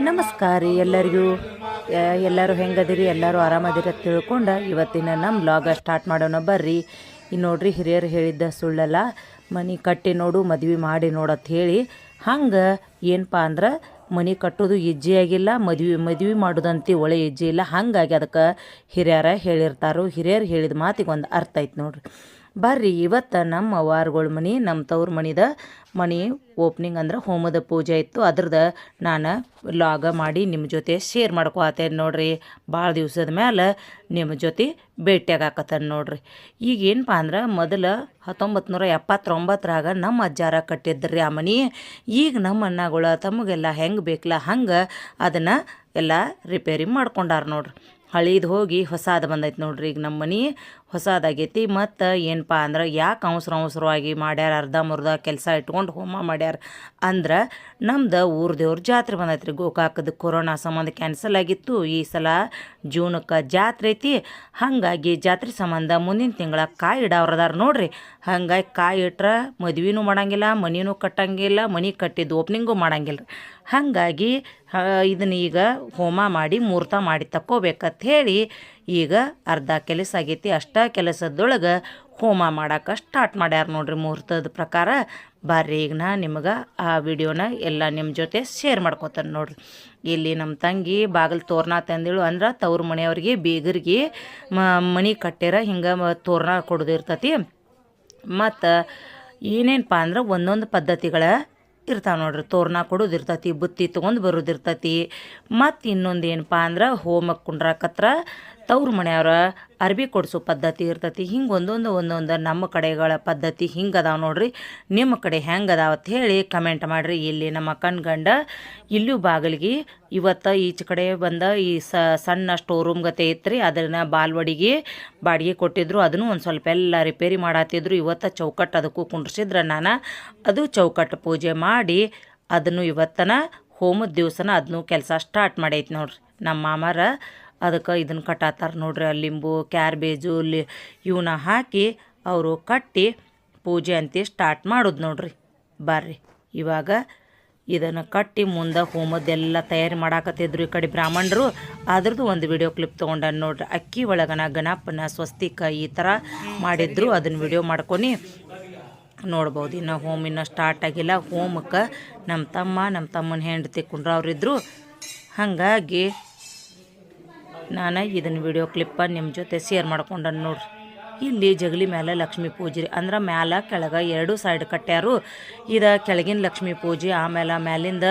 ನಮಸ್ಕಾರ ರೀ ಎಲ್ಲರಿಗೂ. ಎಲ್ಲರೂ ಹೆಂಗದಿರಿ? ಎಲ್ಲರೂ ಆರಾಮದಿರ ತಿಳ್ಕೊಂಡು ಇವತ್ತಿನ ನಮ್ಮ ಬ್ಲಾಗ ಸ್ಟಾರ್ಟ್ ಮಾಡೋಣ ಬರ್ರಿ. ಇನ್ನು ನೋಡ್ರಿ, ಹಿರಿಯರು ಹೇಳಿದ್ದ ಸುಳ್ಳಲ್ಲ, ಮನೆ ಕಟ್ಟಿ ನೋಡು ಮದ್ವೆ ಮಾಡಿ ನೋಡತ್ ಹೇಳಿ. ಹಂಗೆ ಏನಪ್ಪ ಅಂದ್ರೆ ಮನೆ ಕಟ್ಟೋದು ಹೆಜ್ಜೆ ಆಗಿಲ್ಲ, ಮದ್ವೆ ಮಾಡೋದಂತೆ ಒಳ್ಳೆ ಹೆಜ್ಜೆ ಇಲ್ಲ. ಹಾಗಾಗಿ ಅದಕ್ಕೆ ಹಿರಿಯರ ಹೇಳಿರ್ತಾರೋ. ಹಿರಿಯರು ಹೇಳಿದ ಮಾತಿಗೆ ಒಂದು ಅರ್ಥ ಐತೆ ನೋಡ್ರಿ. ಬರ್ರಿ, ಇವತ್ತು ನಮ್ಮ ವಾರಗಳ ಮನೆ, ನಮ್ಮ ತವ್ರ ಮನೆ ಓಪ್ನಿಂಗ್ ಅಂದ್ರೆ ಹೋಮದ ಪೂಜೆ ಇತ್ತು. ಅದ್ರದ್ದು ನಾನು ಲಾಗ ಮಾಡಿ ನಿಮ್ಮ ಜೊತೆ ಶೇರ್ ಮಾಡ್ಕೊತೇನೆ ನೋಡ್ರಿ. ಭಾಳ ದಿವ್ಸದ ಮೇಲೆ ನಿಮ್ಮ ಜೊತೆ ಭೇಟಿಯಾಗಕತ್ತೇನೆ ನೋಡ್ರಿ. ಈಗ ಏನಪ್ಪ ಅಂದ್ರೆ ಮೊದಲು 1979ರಾಗ ನಮ್ಮ ಅಜ್ಜಾರ ಕಟ್ಟಿದ್ರಿ ಆ ಮನೆ. ಈಗ ನಮ್ಮ ಅಣ್ಣಗಳು ತಮಗೆಲ್ಲ ಹೆಂಗೆ ಬೇಕಲ್ಲ ಹಂಗೆ ಅದನ್ನು ಎಲ್ಲ ರಿಪೇರಿ ಮಾಡ್ಕೊಂಡಾರ ನೋಡ್ರಿ. ಹಳೀದು ಹೋಗಿ ಹೊಸಾದು ಬಂದೈತೆ ನೋಡ್ರಿ. ಈಗ ನಮ್ಮ ಮನೆ ಹೊಸಾದಾಗೈತಿ. ಮತ್ತು ಏನಪ್ಪ ಅಂದ್ರೆ ಯಾಕೆ ಅವಸರವಾಗಿ ಮಾಡ್ಯಾರ, ಅರ್ಧ ಮುರ್ಧ ಕೆಲಸ ಇಟ್ಕೊಂಡು ಹೋಮ ಮಾಡ್ಯಾರ ಅಂದ್ರೆ ನಮ್ದು ಊರ ದೇವ್ರ ಜಾತ್ರೆ ಬಂದೈತೆ ರೀ. ಗೋಕಾಕದ ಕೊರೋನಾ ಸಂಬಂಧ ಕ್ಯಾನ್ಸಲ್ ಆಗಿತ್ತು. ಈ ಸಲ ಜೂನಕ್ಕೆ ಜಾತ್ರೆ ಐತಿ. ಹಾಗಾಗಿ ಜಾತ್ರೆ ಸಂಬಂಧ ಮುಂದಿನ ತಿಂಗಳ ಕಾಯಿ ಇಡವ್ರದಾರ ನೋಡ್ರಿ. ಹಂಗಾಗಿ ಕಾಯಿ ಇಟ್ರೆ ಮದ್ವೆನೂ ಮಾಡಂಗಿಲ್ಲ, ಮನೆಯೂ ಕಟ್ಟಂಗಿಲ್ಲ, ಮನೆ ಕಟ್ಟಿದ್ದು ಓಪ್ನಿಂಗೂ ಮಾಡಂಗಿಲ್ಲ. ಹಾಗಾಗಿ ಇದನ್ನ ಈಗ ಹೋಮ ಮಾಡಿ ಮುಹೂರ್ತ ಮಾಡಿ ತಕ್ಕೋಬೇಕಂತ ಹೇಳಿ ಈಗ ಅರ್ಧ ಕೆಲಸ ಆಗೈತಿ. ಅಷ್ಟ ಕೆಲಸದೊಳಗೆ ಹೋಮ ಮಾಡೋಕೆ ಸ್ಟಾರ್ಟ್ ಮಾಡ್ಯಾರ ನೋಡ್ರಿ ಮುಹೂರ್ತದ ಪ್ರಕಾರ. ಬರ್ರಿ, ಈಗ ನಾ ನಿಮಗೆ ಆ ವಿಡಿಯೋನ ಎಲ್ಲ ನಿಮ್ಮ ಜೊತೆ ಶೇರ್ ಮಾಡ್ಕೊತಾನೆ ನೋಡ್ರಿ. ಇಲ್ಲಿ ನಮ್ಮ ತಂಗಿ ಬಾಗಿಲು ತೋರಣ ತಂದಿಳು ಅಂದ್ರೆ ತವ್ರ ಮನೆಯವ್ರಿಗೆ ಬೀಗರಿಗೆ ಮನೆ ಕಟ್ಟಿರ ಹಿಂಗೆ ತೋರಣ ಕೊಡೋದಿರ್ತತಿ. ಮತ್ತು ಏನೇನಪ್ಪ ಅಂದ್ರೆ ಒಂದೊಂದು ಪದ್ಧತಿಗಳ ಇರ್ತಾವೆ ನೋಡ್ರಿ. ತೋರಣ ಕೊಡೋದಿರ್ತತಿ, ಬುತ್ತಿ ತೊಗೊಂಡು ಬರೋದಿರ್ತತಿ. ಮತ್ತು ಇನ್ನೊಂದು ಏನಪ್ಪ ಅಂದ್ರೆ ಹೋಮಕ್ಕೆ ಕುಂಡ್ರಾಕತ್ರ ತವ್ರ ಮನೆಯವ್ರ ಅರ್ಬಿ ಕೊಡಿಸೋ ಪದ್ಧತಿ ಇರ್ತತಿ. ಹಿಂಗೆ ಒಂದೊಂದು ನಮ್ಮ ಕಡೆಗಳ ಪದ್ಧತಿ ಹಿಂಗೆ ಅದಾವೆ ನೋಡ್ರಿ. ನಿಮ್ಮ ಕಡೆ ಹೆಂಗೆ ಅದಾವ ಅಂತ ಹೇಳಿ ಕಮೆಂಟ್ ಮಾಡಿರಿ. ಇಲ್ಲಿ ನಮ್ಮ ಅಕ್ಕನ ಗಂಡ ಇಲ್ಲೂ ಬಾಗಿಲಿಗೆ ಇವತ್ತು ಈಚೆ ಕಡೆ ಬಂದ ಈ ಸಣ್ಣ ಸ್ಟೋರ್ ರೂಮ್ ಗತೆ ಇತ್ತು ರೀ. ಅದನ್ನು ಬಾಲ್ವಡಿಗೆ ಬಾಡಿಗೆ ಕೊಟ್ಟಿದ್ರು. ಅದನ್ನು ಒಂದು ಸ್ವಲ್ಪ ಎಲ್ಲ ರಿಪೇರಿ ಮಾಡತ್ತಿದ್ರು. ಇವತ್ತು ಚೌಕಟ್ಟು ಅದಕ್ಕೂ ಕುಂಡ್ರಿಸಿದ್ರೆ ನಾನು ಅದು ಚೌಕಟ್ಟು ಪೂಜೆ ಮಾಡಿ ಅದನ್ನು ಇವತ್ತನ ಹೋಮದ ದಿವಸನ ಅದನ್ನು ಕೆಲಸ ಸ್ಟಾರ್ಟ್ ಮಾಡೈತಿ ನೋಡ್ರಿ. ನಮ್ಮ ಮಾಮಾರ ಅದಕ್ಕೆ ಇದನ್ನು ಕಟ್ಟಾತಾರ ನೋಡ್ರಿ. ಲಿಂಬು ಕ್ಯಾರ್ಬೇಜು ಇವನ್ನ ಹಾಕಿ ಅವರು ಕಟ್ಟಿ ಪೂಜೆ ಅಂತ ಸ್ಟಾರ್ಟ್ ಮಾಡೋದು ನೋಡ್ರಿ. ಬರ್ರಿ, ಇವಾಗ ಇದನ್ನು ಕಟ್ಟಿ ಮುಂದೆ ಹೋಮದ್ದೆಲ್ಲ ತಯಾರಿ ಮಾಡಾಕತ್ತಿದ್ರು ಈ ಕಡೆ ಬ್ರಾಹ್ಮಣರು. ಅದ್ರದ್ದು ಒಂದು ವಿಡಿಯೋ ಕ್ಲಿಪ್ ತೊಗೊಂಡ ನೋಡ್ರಿ. ಅಕ್ಕಿ ಒಳಗನ ಗಣಪನ ಸ್ವಸ್ತಿಕ ಈ ಥರ ಮಾಡಿದ್ರು. ಅದನ್ನು ವಿಡಿಯೋ ಮಾಡ್ಕೊಂಡು ನೋಡ್ಬೋದು. ಇನ್ನು ಹೋಮ ಇನ್ನೂ ಸ್ಟಾರ್ಟ್ ಆಗಿಲ್ಲ. ಹೋಮಕ್ಕೆ ನಮ್ಮ ತಮ್ಮನ ಹೆಂಡತಿ ಕುಂಡ್ರವ್ರಿದ್ರು. ಹಾಗಾಗಿ ನಾನು ಇದನ್ನು ವಿಡಿಯೋ ಕ್ಲಿಪ್ಪ ನಿಮ್ಮ ಜೊತೆ ಶೇರ್ ಮಾಡ್ಕೊಂಡ ನೋಡ್ರಿ. ಇಲ್ಲಿ ಜಗಲಿ ಮೇಲೆ ಲಕ್ಷ್ಮೀ ಪೂಜೆ ಅಂದ್ರೆ ಮ್ಯಾಲ ಕೆಳಗೆ ಎರಡು ಸೈಡ್ ಕಟ್ಟ್ಯಾರು. ಇದು ಕೆಳಗಿನ ಲಕ್ಷ್ಮೀ ಪೂಜೆ, ಆಮೇಲೆ ಮ್ಯಾಲಿಂದ